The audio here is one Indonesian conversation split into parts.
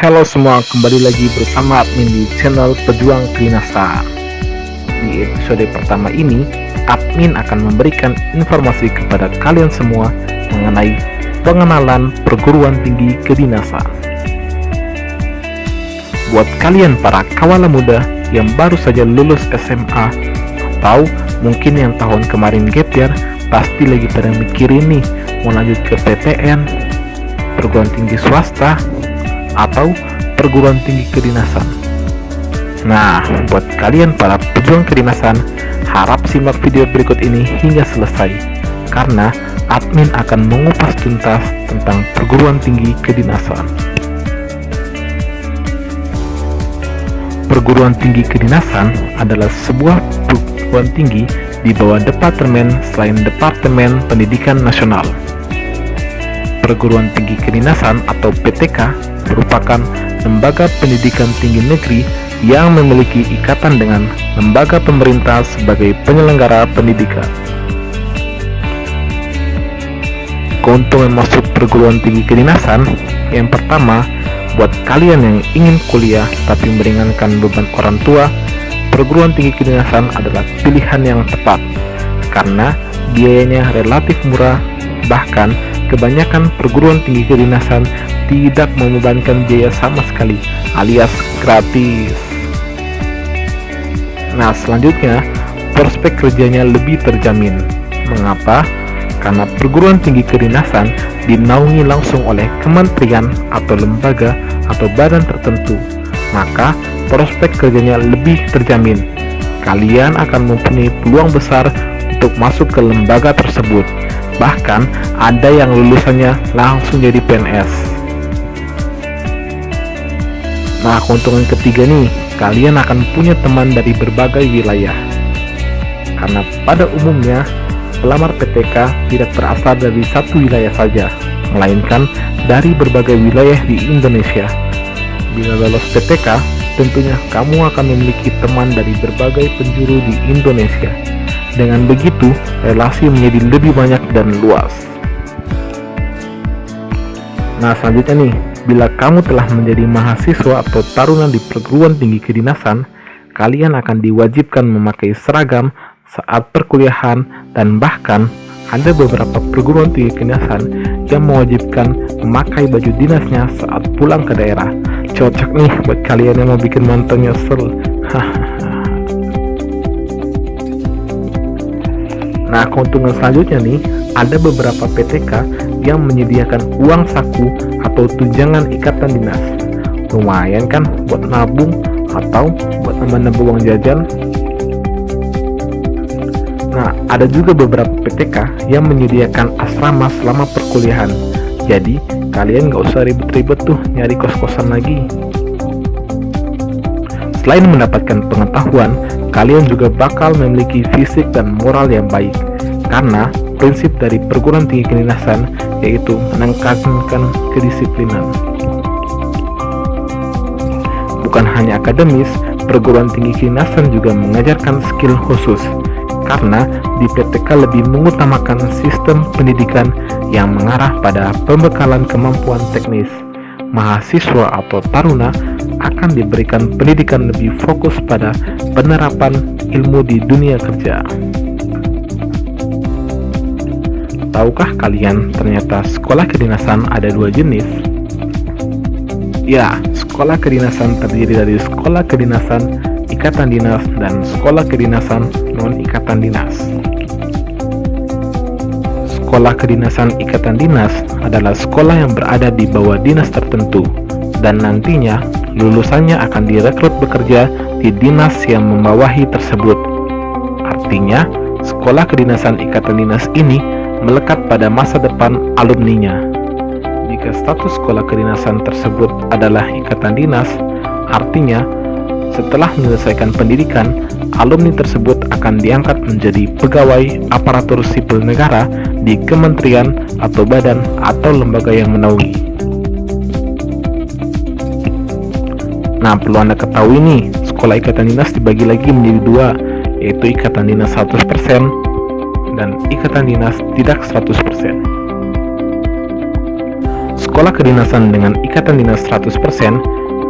Halo semua, kembali lagi bersama admin di channel Pejuang Kedinasan. Di episode pertama ini, admin akan memberikan informasi kepada kalian semua mengenai pengenalan perguruan tinggi kedinasan. Buat kalian para kawala muda yang baru saja lulus SMA atau mungkin yang tahun kemarin gap year, pasti lagi pada mikirin nih mau lanjut ke PTN, perguruan tinggi swasta, atau perguruan tinggi kedinasan. Nah, buat kalian para pejuang kedinasan, harap simak video berikut ini hingga selesai, karena admin akan mengupas tuntas tentang perguruan tinggi kedinasan. Perguruan tinggi kedinasan adalah sebuah perguruan tinggi di bawah departemen selain Departemen Pendidikan Nasional. Perguruan tinggi kedinasan atau PTK merupakan lembaga pendidikan tinggi negeri yang memiliki ikatan dengan lembaga pemerintah sebagai penyelenggara pendidikan. Keuntungan masuk perguruan tinggi kedinasan, yang pertama, buat kalian yang ingin kuliah tapi meringankan beban orang tua, perguruan tinggi kedinasan adalah pilihan yang tepat karena biayanya relatif murah. Bahkan kebanyakan perguruan tinggi kedinasan tidak membebankan biaya sama sekali, alias gratis. Nah, selanjutnya, prospek kerjanya lebih terjamin. Mengapa? Karena perguruan tinggi kedinasan dinaungi langsung oleh kementerian atau lembaga atau badan tertentu, maka prospek kerjanya lebih terjamin. Kalian akan mempunyai peluang besar untuk masuk ke lembaga tersebut. Bahkan ada yang lulusannya langsung jadi PNS. Nah, keuntungan ketiga nih, kalian akan punya teman dari berbagai wilayah. Karena pada umumnya pelamar PTK tidak berasal dari satu wilayah saja, melainkan dari berbagai wilayah di Indonesia. Bila lolos PTK, tentunya kamu akan memiliki teman dari berbagai penjuru di Indonesia. Dengan begitu, relasi menjadi lebih banyak dan luas. Nah, selanjutnya nih, bila kamu telah menjadi mahasiswa atau taruna di perguruan tinggi kedinasan, kalian akan diwajibkan memakai seragam saat perkuliahan, dan bahkan ada beberapa perguruan tinggi kedinasan yang mewajibkan memakai baju dinasnya saat pulang ke daerah. Cocok nih buat kalian yang mau bikin mantan nyesel. Nah, keuntungan selanjutnya nih, ada beberapa PTK yang menyediakan uang saku atau tunjangan ikatan dinas. Lumayan kan buat nabung atau buat nambah uang jajan. Nah, ada juga beberapa PTK yang menyediakan asrama selama perkuliahan. Jadi, kalian gak usah ribet-ribet tuh nyari kos-kosan lagi. Selain mendapatkan pengetahuan, kalian juga bakal memiliki fisik dan moral yang baik, karena prinsip dari perguruan tinggi kedinasan yaitu menekankan kedisiplinan. Bukan hanya akademis, perguruan tinggi kedinasan juga mengajarkan skill khusus, karena di PTK lebih mengutamakan sistem pendidikan yang mengarah pada pembekalan kemampuan teknis. Mahasiswa atau taruna akan diberikan pendidikan lebih fokus pada penerapan ilmu di dunia kerja. Tahukah kalian ternyata sekolah kedinasan ada dua jenis? Ya, sekolah kedinasan terdiri dari sekolah kedinasan ikatan dinas dan sekolah kedinasan non-ikatan dinas. Sekolah kedinasan ikatan dinas adalah sekolah yang berada di bawah dinas tertentu, dan nantinya lulusannya akan direkrut bekerja di dinas yang membawahi tersebut. Artinya, sekolah kedinasan ikatan dinas ini melekat pada masa depan alumninya. Jika status sekolah kedinasan tersebut adalah ikatan dinas, artinya setelah menyelesaikan pendidikan, alumni tersebut akan diangkat menjadi pegawai aparatur sipil negara di kementerian atau badan atau lembaga yang menaungi. Nah, perlu Anda ketahui nih, sekolah ikatan dinas dibagi lagi menjadi dua, yaitu ikatan dinas 100% dan ikatan dinas tidak 100%. sekolah kedinasan dengan ikatan dinas 100%,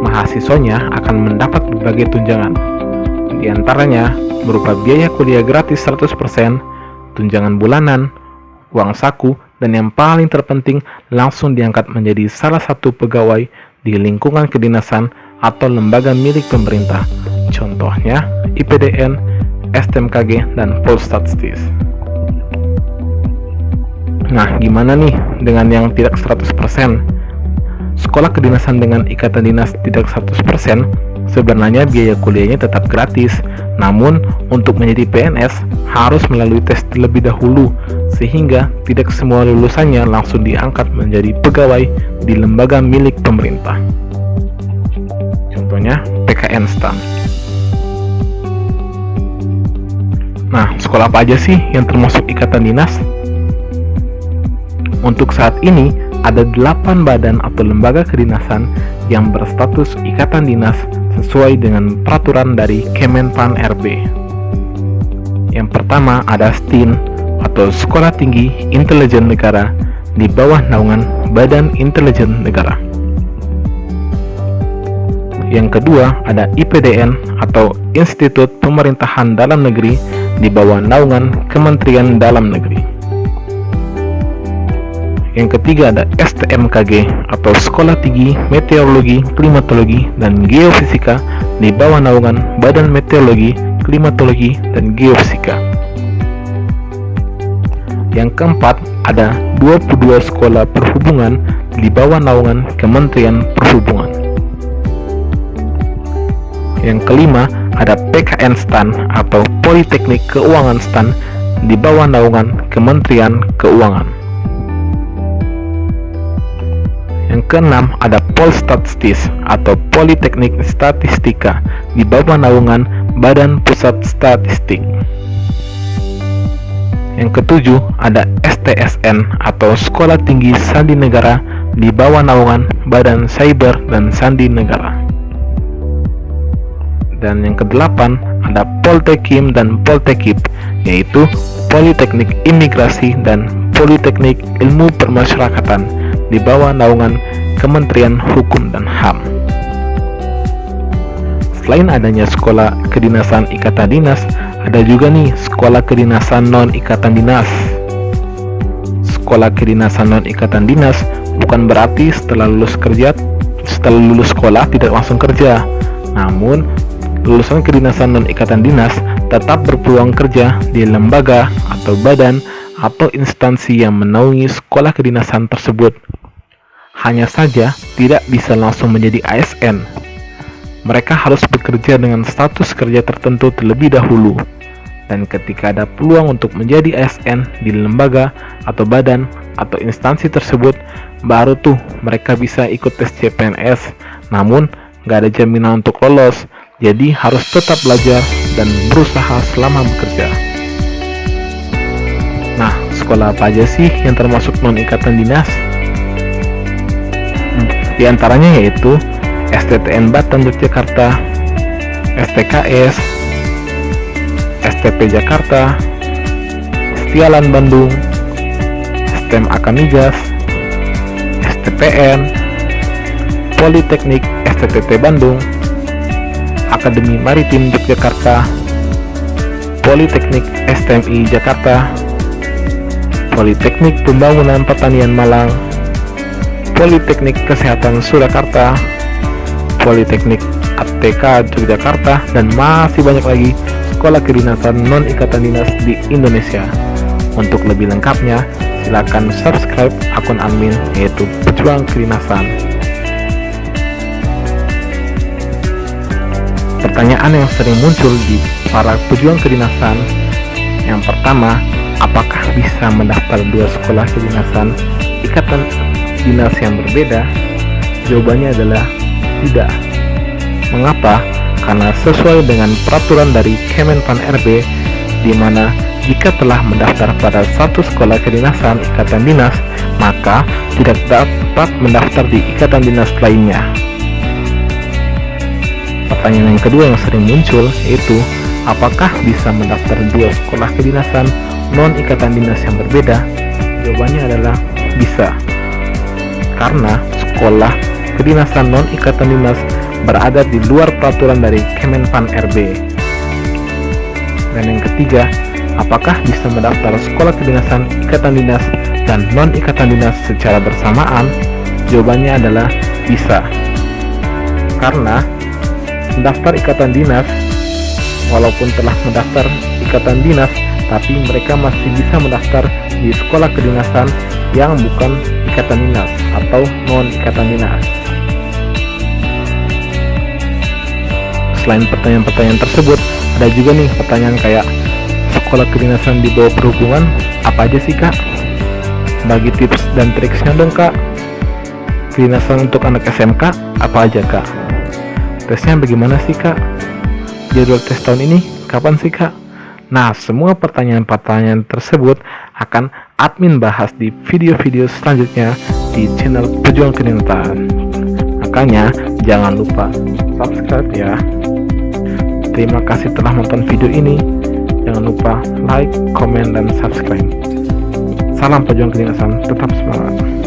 mahasiswanya akan mendapat berbagai tunjangan. Di antaranya berupa biaya kuliah gratis 100%, tunjangan bulanan, uang saku, dan yang paling terpenting langsung diangkat menjadi salah satu pegawai di lingkungan kedinasan atau lembaga milik pemerintah. Contohnya IPDN, STMKG, dan Polstatstis. Nah, gimana nih dengan yang tidak 100%? Sekolah kedinasan dengan ikatan dinas tidak 100%, sebenarnya biaya kuliahnya tetap gratis. Namun, untuk menjadi PNS harus melalui tes terlebih dahulu, sehingga tidak semua lulusannya langsung diangkat menjadi pegawai di lembaga milik pemerintah. Contohnya PKN STAN. Nah, sekolah apa aja sih yang termasuk ikatan dinas? Untuk saat ini, ada 8 badan atau lembaga kedinasan yang berstatus ikatan dinas sesuai dengan peraturan dari Kemenpan RB. Yang pertama ada STIN atau Sekolah Tinggi Intelijen Negara di bawah naungan Badan Intelijen Negara. Yang kedua ada IPDN atau Institut Pemerintahan Dalam Negeri di bawah naungan Kementerian Dalam Negeri. Yang ketiga ada STMKG atau Sekolah Tinggi Meteorologi, Klimatologi, dan Geofisika di bawah naungan Badan Meteorologi, Klimatologi, dan Geofisika. Yang keempat ada 22 sekolah perhubungan di bawah naungan Kementerian Perhubungan. Yang kelima ada PKN STAN atau Politeknik Keuangan STAN di bawah naungan Kementerian Keuangan. Yang keenam ada Polstatstis atau Politeknik Statistika di bawah naungan Badan Pusat Statistik. Yang ketujuh ada STSN atau Sekolah Tinggi Sandi Negara di bawah naungan Badan Cyber dan Sandi Negara. Dan yang kedelapan ada Poltekim dan Poltekip, yaitu Politeknik Imigrasi dan Politeknik Ilmu Permasyarakatan di bawah naungan Kementerian Hukum dan HAM. Selain adanya sekolah kedinasan ikatan dinas, ada juga nih sekolah kedinasan non-ikatan dinas. Sekolah kedinasan non-ikatan dinas bukan berarti setelah lulus sekolah tidak langsung kerja. Namun, lulusan kedinasan non-ikatan dinas tetap berpeluang kerja di lembaga atau badan atau instansi yang menaungi sekolah kedinasan tersebut. Hanya saja tidak bisa langsung menjadi ASN. Mereka harus bekerja dengan status kerja tertentu terlebih dahulu. Dan ketika ada peluang untuk menjadi ASN di lembaga atau badan atau instansi tersebut, baru tuh mereka bisa ikut tes CPNS. Namun, nggak ada jaminan untuk lolos. Jadi harus tetap belajar dan berusaha selama bekerja. Nah, sekolah apa aja sih yang termasuk non-ikatan dinas? Di antaranya yaitu STTN Batan Yogyakarta, STKS, STP Jakarta, Setialan Bandung, STEM Akamigas, STPN, Politeknik STTT Bandung, Akademi Maritim Yogyakarta, Politeknik STMI Jakarta, Politeknik Pembangunan Pertanian Malang, Politeknik Kesehatan Surakarta, Politeknik ATK Yogyakarta, dan masih banyak lagi sekolah kedinasan non-ikatan dinas di Indonesia. Untuk lebih lengkapnya, silakan subscribe akun admin yaitu Pejuang Kedinasan. Pertanyaan yang sering muncul di para pejuang kedinasan, yang pertama, apakah bisa mendaftar 2 sekolah kedinasan ikatan dinas yang berbeda? Jawabannya adalah tidak. Mengapa? Karena sesuai dengan peraturan dari Kemenpan RB, di mana jika telah mendaftar pada satu sekolah kedinasan ikatan dinas, maka tidak dapat mendaftar di ikatan dinas lainnya. Pertanyaan yang kedua yang sering muncul yaitu, apakah bisa mendaftar 2 sekolah kedinasan non ikatan dinas yang berbeda? Jawabannya adalah bisa. karena sekolah kedinasan non-ikatan dinas berada di luar peraturan dari Kemenpan RB. Dan yang ketiga, apakah bisa mendaftar sekolah kedinasan ikatan dinas dan non-ikatan dinas secara bersamaan? Jawabannya adalah bisa. Karena mendaftar ikatan dinas, walaupun telah mendaftar ikatan dinas, tapi mereka masih bisa mendaftar di sekolah kedinasan yang bukan ikatan dinas atau non-ikatan dinas. Selain pertanyaan-pertanyaan tersebut, ada juga nih pertanyaan kayak, sekolah kedinasan di bawah perhubungan apa aja sih kak? Bagi tips dan triksnya dong kak. Kedinasan untuk anak SMK apa aja kak? Tesnya bagaimana sih kak? Jadwal tes tahun ini kapan sih kak? Nah, semua pertanyaan-pertanyaan tersebut akan admin bahas di video-video selanjutnya di channel Pejuang Kedinasan. Makanya jangan lupa subscribe ya. Terima kasih telah menonton video ini. Jangan lupa like, komen, dan subscribe. Salam Pejuang Kedinasan, tetap semangat.